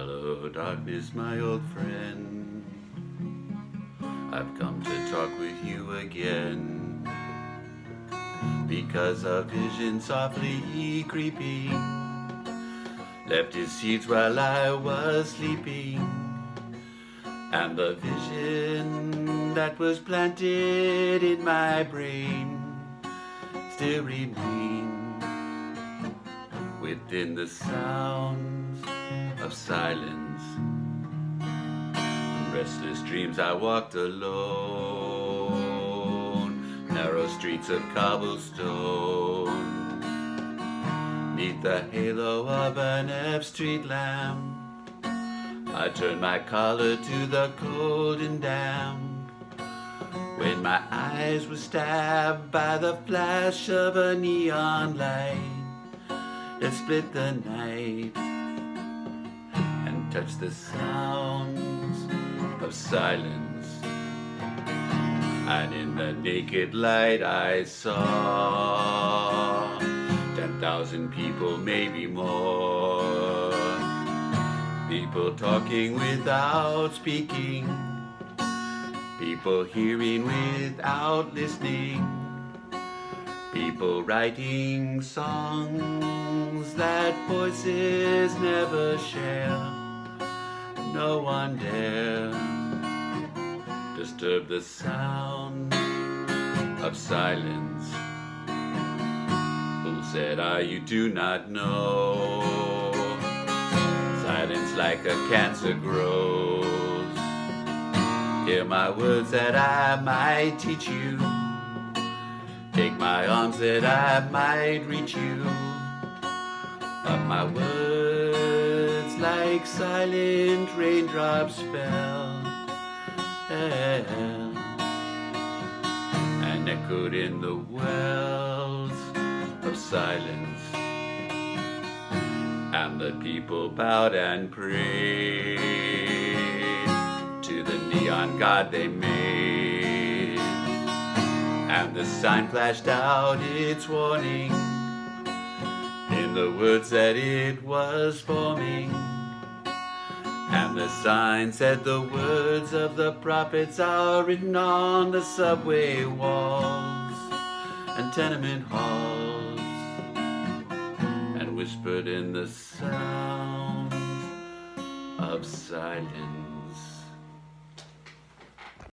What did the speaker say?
Hello, darkness, my old friend. I've come to talk with you again, because a vision softly creeping left its seeds while I was sleeping, and the vision that was planted in my brain still remains within the sounds of silence. In restless dreams I walked alone, narrow streets of cobblestone, neath the halo of an F Street lamp. I turned my collar to the cold and damp, when my eyes were stabbed by the flash of a neon light that split the night and touched the sounds of silence. And in the naked light I saw 10,000 people, maybe more, people talking without speaking, people hearing without listening, people writing songs that voices never share. No one dare disturb the sound of silence. Who said you do not know? Silence like a cancer grows. Hear my words that I might teach you. Take my arms that I might reach you. But my words like silent raindrops fell and echoed in the wells of silence. And the people bowed and prayed to the neon god they made, and the sign flashed out its warning in the words that it was forming. And the sign said the words of the prophets are written on the subway walls and tenement halls, and whispered in the sounds of silence.